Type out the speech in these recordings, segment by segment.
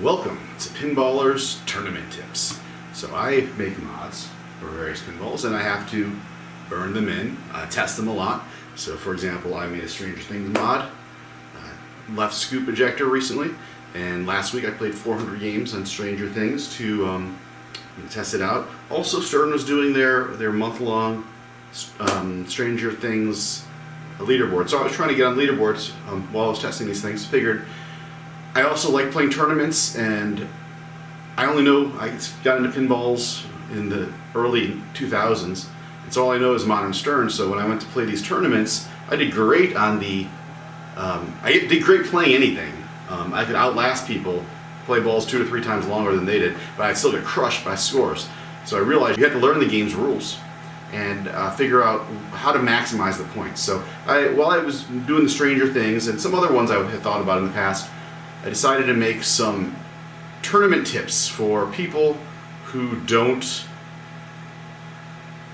Welcome to Pinbawlers Tournament Tips. So I make mods for various pinballs and I have to burn them in, test them a lot. So for example, I made a Stranger Things mod, left scoop ejector recently, and last week I played 400 games on Stranger Things to test it out. Also Stern was doing their month-long Stranger Things leaderboard. So I was trying to get on leaderboards while I was testing these things. Figured I also like playing tournaments, and I only know I got into pinballs in the early 2000s. It's all I know is Modern Stern. So when I went to play these tournaments, I did great on the. I did great playing anything. I could outlast people, play balls 2 to 3 times longer than they did, but I'd still get crushed by scores. So I realized you have to learn the game's rules and figure out how to maximize the points. So while I was doing the Stranger Things and some other ones I had thought about in the past, I decided to make some tournament tips for people who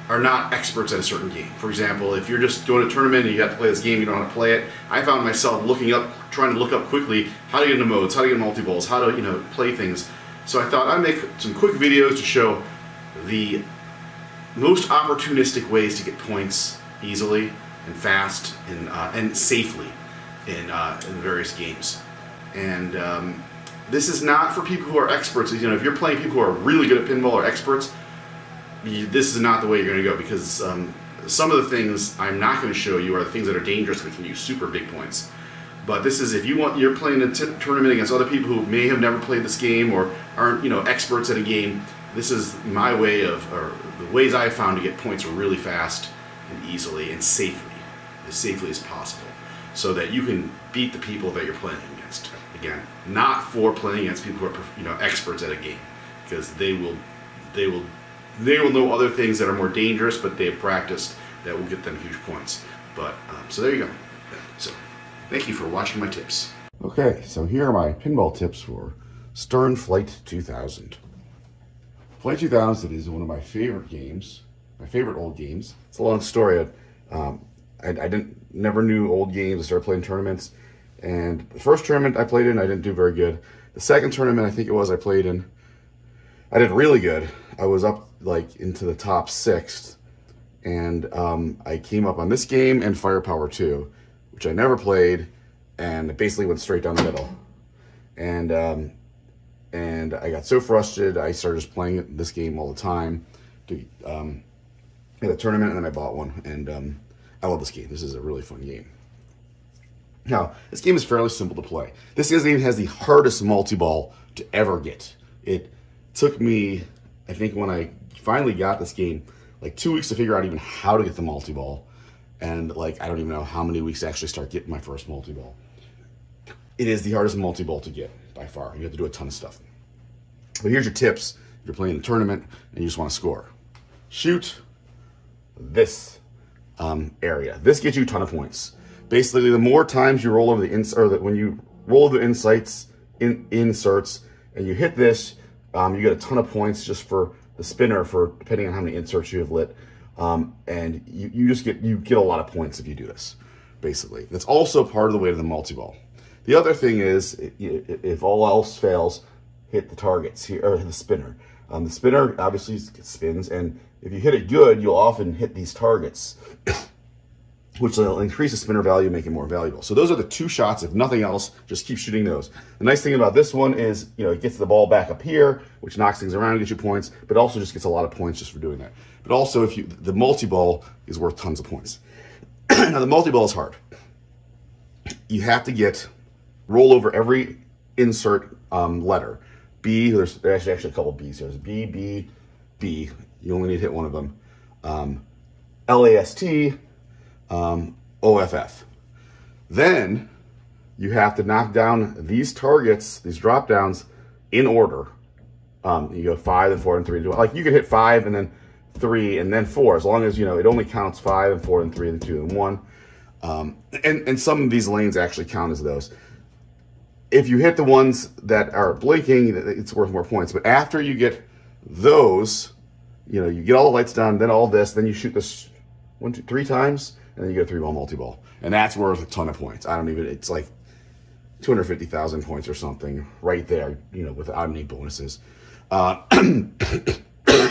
are not experts at a certain game. For example, if you're just doing a tournament and you have to play this game, you don't know how to play it. I found myself trying to look up quickly how to get into modes, how to get multi-balls, how to play things. So I thought I'd make some quick videos to show the most opportunistic ways to get points easily and fast and safely in various games. And this is not for people who are experts. If you're playing people who are really good at pinball or experts, this is not the way you're going to go, because some of the things I'm not going to show you are the things that are dangerous that can use super big points. But this is if you're playing a tournament against other people who may have never played this game or aren't experts at a game. This is my way or the ways I've found to get points really fast and easily and safely as possible, so that you can beat the people that you're playing against. Again, not for playing against people who are experts at a game, because they will know other things that are more dangerous, but they have practiced that will get them huge points. But so there you go. So thank you for watching my tips. Okay, so here are my pinball tips for Stern Flight 2000. Flight 2000 is one of my favorite games, my favorite old games. It's a long story. I never knew old games. I started playing tournaments, and the first tournament I played in, I didn't do very good. The second tournament, I think it was, I played in, I did really good. I was up like into the top 6th, and I came up on this game and Firepower 2, which I never played, and it basically went straight down the middle. And I got so frustrated, I started just playing this game all the time to at a tournament, and then I bought one, and I love this game. This is a really fun game. Now, this game is fairly simple to play. This game has the hardest multi-ball to ever get. It took me, I think when I finally got this game, like 2 weeks to figure out even how to get the multi-ball. And like, I don't even know how many weeks to actually start getting my first multi-ball. It is the hardest multi-ball to get by far. You have to do a ton of stuff. But here's your tips if you're playing a tournament and you just want to score. Shoot this area. This gets you a ton of points. Basically, the more times you roll over when you roll over the inserts and you hit this, you get a ton of points just for the spinner, for depending on how many inserts you have lit, and you get a lot of points if you do this. Basically, that's also part of the way to the multi-ball. The other thing is, if all else fails, hit the targets here, or the spinner. The spinner obviously spins, and if you hit it good, you'll often hit these targets, which will increase the spinner value, make it more valuable. So those are the 2 shots. If nothing else, just keep shooting those. The nice thing about this one is, it gets the ball back up here, which knocks things around and gets you points, but also just gets a lot of points just for doing that. But also, the multi-ball is worth tons of points. Now, the multi-ball is hard. You have to roll over every insert letter. B, there's actually a couple B's here. There's B, B, B. You only need to hit one of them. LAST, OFF. Then you have to knock down these targets, these drop downs, in order. You go 5 and 4 and 3. Like you can hit 5 and then 3 and then 4, as long as it only counts 5 and 4 and 3 and 2 and 1. And some of these lanes actually count as those. If you hit the ones that are blinking, it's worth more points. But after you get those, you get all the lights down, then all this, then you shoot this 1, 2, 3 times, and then you get a 3-ball multi-ball. And that's worth a ton of points. It's like 250,000 points or something right there, you know, without any bonuses.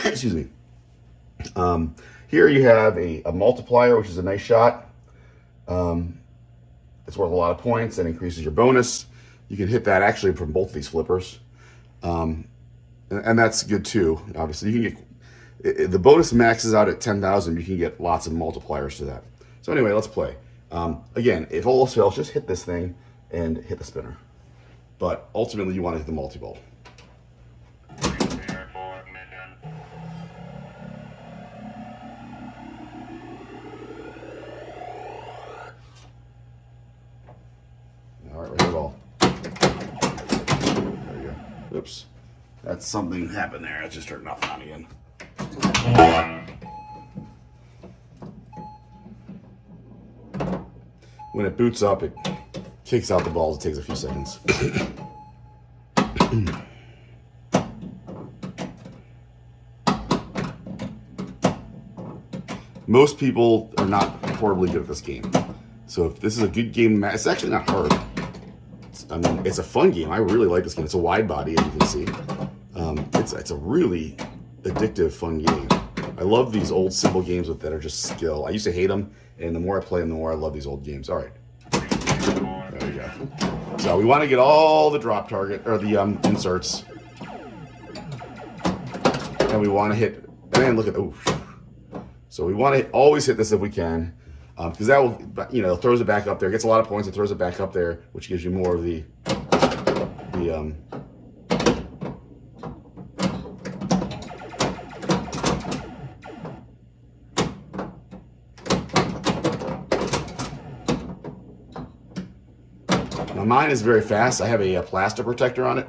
Excuse me. Here you have a multiplier, which is a nice shot. It's worth a lot of points and increases your bonus. You can hit that actually from both of these flippers. And that's good too. Obviously, you can get, the bonus maxes out at 10,000. You can get lots of multipliers to that. So anyway, let's play. Again, if all else fails, just hit this thing and hit the spinner. But ultimately, you want to hit the multi-ball. All right, right ball. There you go. Oops. That's something happened there. I just turned nothing on again. When it boots up, it kicks out the balls. It takes a few seconds. Most people are not horribly good at this game. So if this is a good game, it's actually not hard. I mean, it's a fun game. I really like this game. It's a wide body, as you can see. It's a really addictive, fun game. I love these old simple games that are just skill. I used to hate them, and the more I play them, the more I love these old games. All right. There we go. So we want to get all the drop target, or the inserts. And we want to hit, and look at, oh. So we want to always hit this if we can. Because that will, you know, throws it back up there. Gets a lot of points and throws it back up there, which gives you more of the Now mine is very fast. I have a plastic protector on it.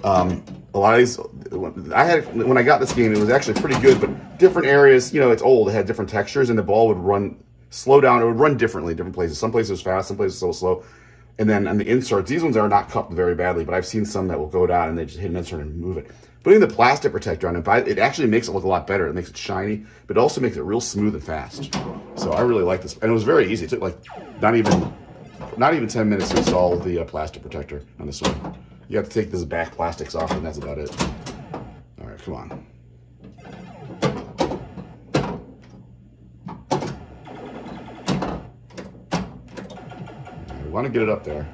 A lot of these, when I got this game, it was actually pretty good, but different areas, you know, it's old, it had different textures, and the ball would slow down, it would run differently in different places. Some places it was fast, some places so slow. And then on the inserts, these ones are not cupped very badly, but I've seen some that will go down and they just hit an insert and move it. Putting the plastic protector on it actually makes it look a lot better. It makes it shiny, but it also makes it real smooth and fast. So I really like this, and it was very easy. It took like not even 10 minutes to install the plastic protector on this one. You have to take this back plastics off, and that's about it. All right, come on. We want to get it up there.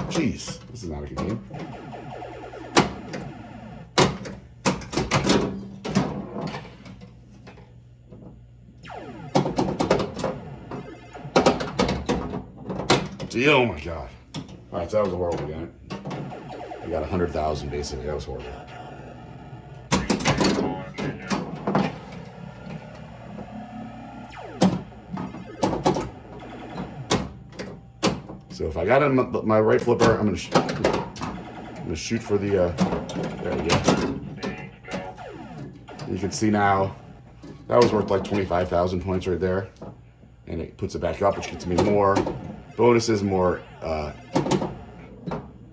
Jeez, this is not a good game. Gee, oh my God. All right, so that was a horrible game. I got 100,000 basically. That was horrible. So if I got in my right flipper, I'm gonna shoot for the. There we go. You can see now that was worth like 25,000 points right there, and it puts it back up, which gets me more bonuses, more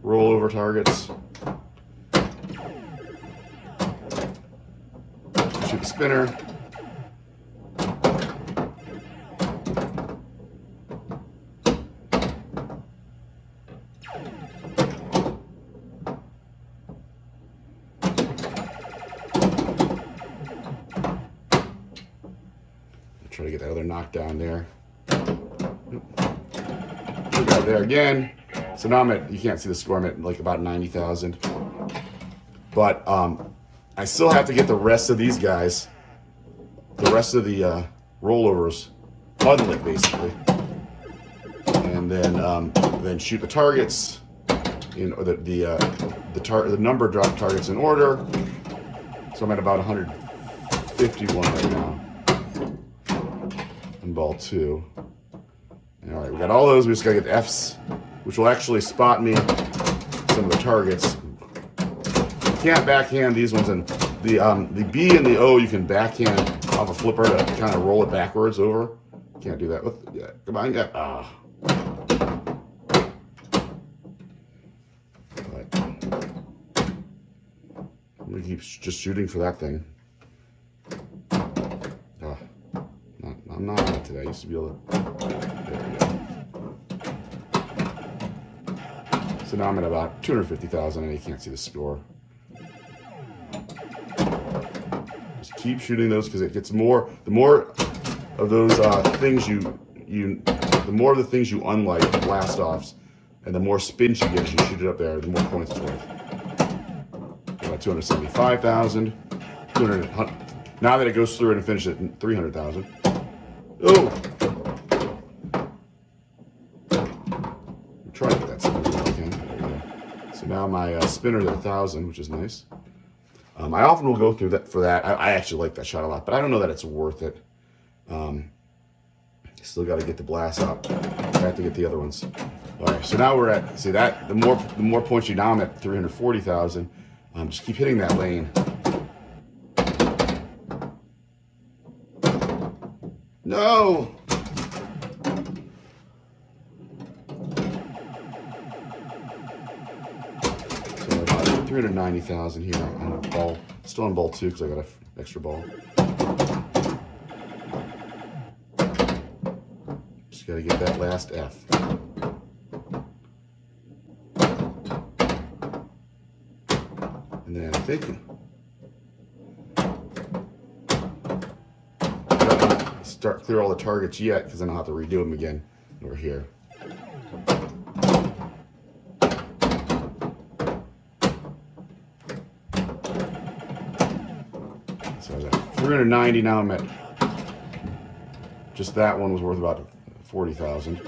rollover targets. Shoot the spinner. Try to get that other knockdown there. Got there again. So now I'm at, you can't see the score, I'm at like about 90,000. But I still have to get the rest of these guys, the rest of the rollovers unlit basically. And then shoot the targets, you know, the number drop targets in order. So I'm at about 151 right now. And ball 2. All right, we got all those. We just gotta get the Fs, which will actually spot me some of the targets. You can't backhand these ones, and the B and the O you can backhand off a flipper to kind of roll it backwards over. Can't do that with, yeah, come on, yeah. Ah. But I'm gonna keep just shooting for that thing. I'm not on it today. I used to be able to. There we go. So now I'm at about 250,000, and you can't see the score. Just keep shooting those because it gets more. The more of those things the more of the things you unlike, blast offs, and the more spins you get as you shoot it up there, the more points it's worth. About 275,000. 200. Now that it goes through and finishes at 300,000. Oh! Try to get that spinner if I can. There we go. So now my spinner's at 1,000, which is nice. I often will go through that for that. I actually like that shot a lot, but I don't know that it's worth it. Still got to get the blast up. I have to get the other ones. All right, so now we're at, see that, the more points you, now I'm at 340,000. Just keep hitting that lane. No! So about 390,000 here on a ball. Still on ball 2 because I got an extra ball. Just got to get that last F. And then I'm thinking, start clear all the targets yet because then I'll have to redo them again over here. So I was at 390, now I'm at, just that one was worth about 40,000.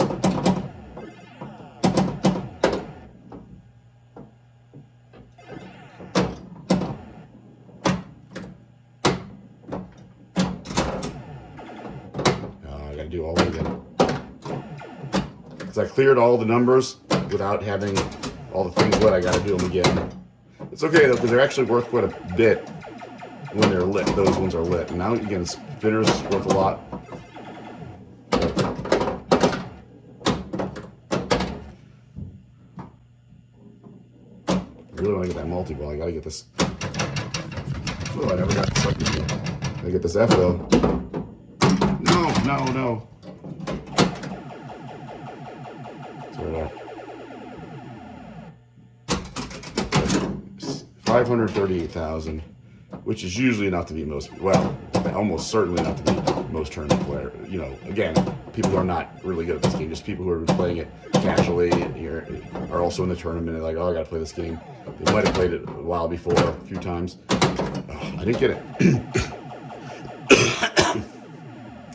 I gotta do all of them. Because I cleared all the numbers without having all the things lit, I gotta do them again. It's okay though, because they're actually worth quite a bit when they're lit. Those ones are lit. And now again, spinners worth a lot. I really want to get that multi-ball. I gotta get this. Oh, I never got this up before. I gotta get this F though. No, no, no. So we're at 538,000, which is usually enough to beat most. Well, almost certainly enough to beat most tournament players. You know, again, people who are not really good at this game, just people who are playing it casually here are also in the tournament. They're like, oh, I gotta play this game. They might have played it a while before, a few times. Oh, I didn't get it.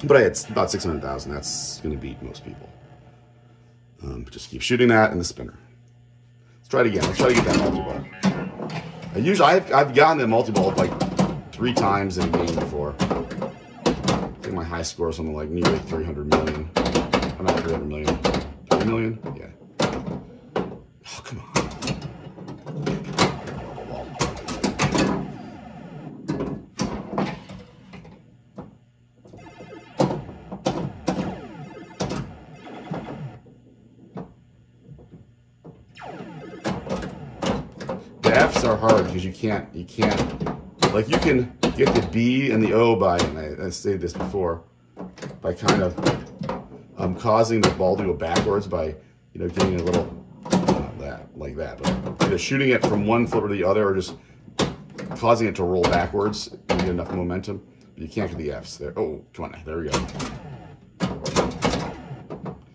But it's about 600,000. That's going to beat most people. Just keep shooting that and the spinner. Let's try it again. Let's try to get that multi-ball. I've gotten that multi-ball like 3 times in a game before. I think my high score is something like nearly 300 million. I'm not 300 million. 3 million? Yeah. Oh, come on. The F's are hard because you can't, like you can get the B and the O by, and I stated this before, by kind of causing the ball to go backwards by, you know, getting a little, like that, but either shooting it from one flipper to the other or just causing it to roll backwards and get enough momentum. But you can't get the F's there. Oh, come on, there we go.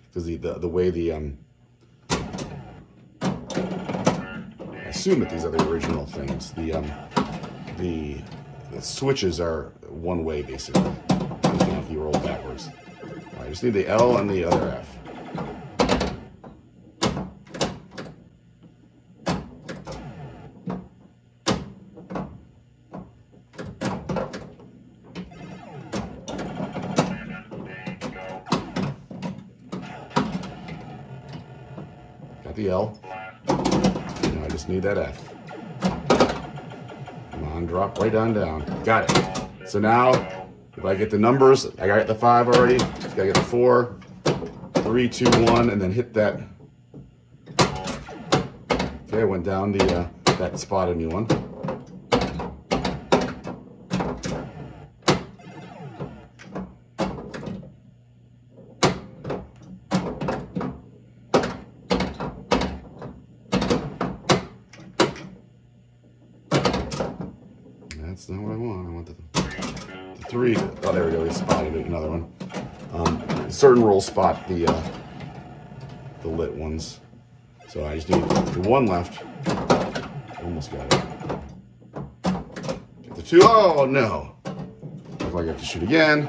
Because the way the, I assume that these are the original things. The switches are one way basically. If you roll backwards. I just need the L and the other F. Got the L. Now I just need that F. Come on, drop right down. Got it. So now, if I get the numbers, I got the 5 already. Just gotta get the 4, 3, 2, 1, and then hit that. Okay, I went down the that spotted me one. That's not what I want. I want the 3. Oh, there we go. We spotted another one. Certain rules spot the lit ones. So I just need the 1 left. Almost got it. Get the 2. Oh, no. Looks like I have to shoot again.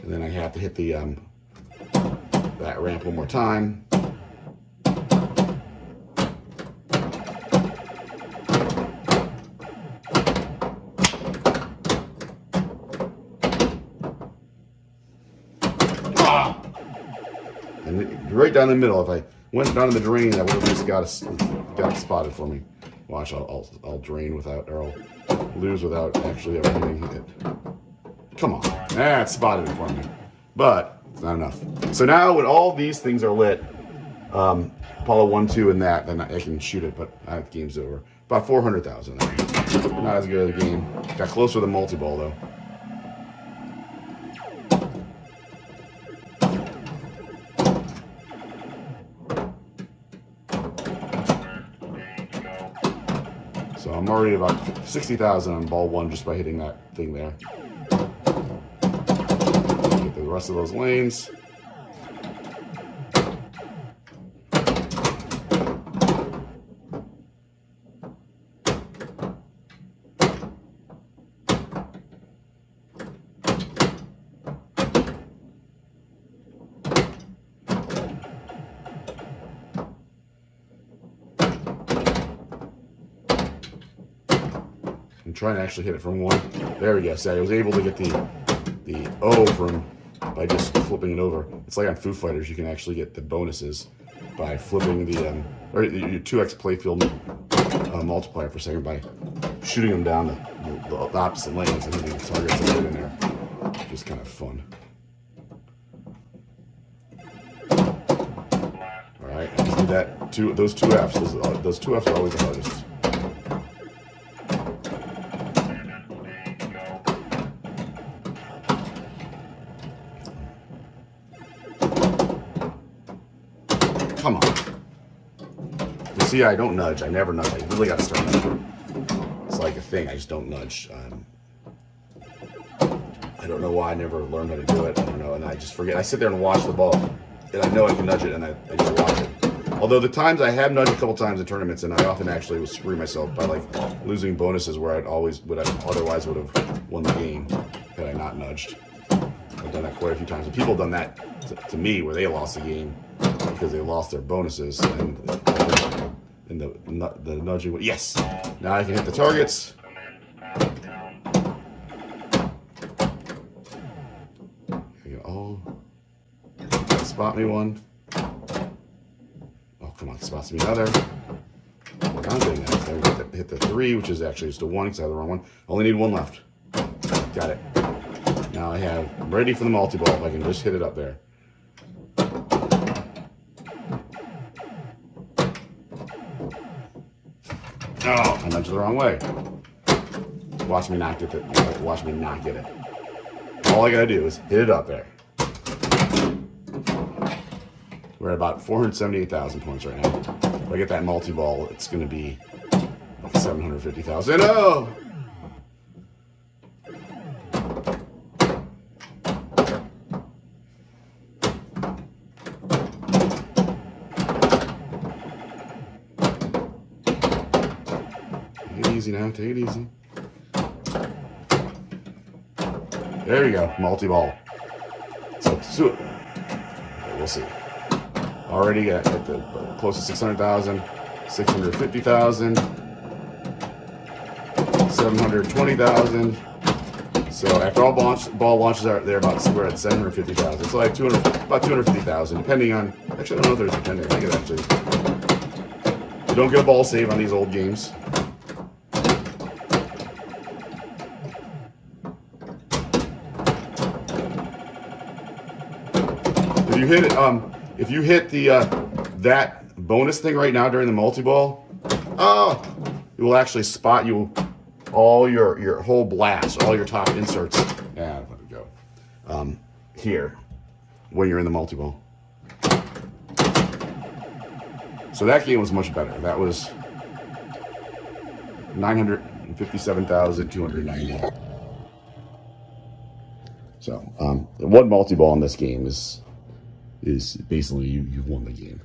And then I have to hit the that ramp one more time. And right down the middle. If I went down in the drain, I would have just got it spotted for me. Watch, I'll drain without, or I'll lose without actually ever hitting it. Come on, that's spotted it for me, but it's not enough. So now when all these things are lit, Apollo 1, 2, and that, then I can shoot it, but the game's over. About 400,000. Not as good as the game. Got closer to the multi-ball though. So I'm already about 60,000 on ball 1 just by hitting that thing there. Get the rest of those lanes. I'm trying to actually hit it from 1. There we go. See, I was able to get the O from by just flipping it over. It's like on Foo Fighters, you can actually get the bonuses by flipping the or your 2x playfield multiplier per second by shooting them down the opposite lanes and hitting the targets that are in there. Just kind of fun. All right, I just did that. Those two Fs. Those 2 Fs are always the hardest. Come on. You see, I don't nudge. I never nudge. I really got to start nudging. It's like a thing. I just don't nudge. I don't know why I never learned how to do it. I don't know, and I just forget. I sit there and watch the ball, and I know I can nudge it, and I just watch it. Although the times I have nudged a couple times in tournaments, and I often actually will screw myself by like losing bonuses where otherwise would have won the game had I not nudged. I've done that quite a few times, and people have done that to me where they lost the game because they lost their bonuses and the nudging. Yes, now I can hit the targets. Spot me one. Oh, come on, spots me another. I'm doing that. So hit the 3, which is actually just a 1 because I have the wrong one. Only need 1 left. Got it. Now I'm ready for the multi-ball if I can just hit it up there. Oh, I nudged the wrong way. Watch me not get it. Watch me not get it. All I gotta do is hit it up there. We're at about 478,000 points right now. If I get that multi-ball, it's going to be like 750,000. Oh! Take it easy now. Take it easy. There you go. Multi-ball. So we'll see. Already at the close to 600,000, 650,000, 720,000. So after all ball launches are there, we're at 750,000. So like about 250,000, depending on. Actually, I don't know if there's depending. I think it actually. You don't get a ball save on these old games. If you hit it, if you hit the that bonus thing right now during the multi-ball, it will actually spot you all your whole blast, all your top inserts. Yeah, let it go. Here, when you're in the multi-ball. So that game was much better. That was 957,290. So one multi-ball in this game is basically you've won the game.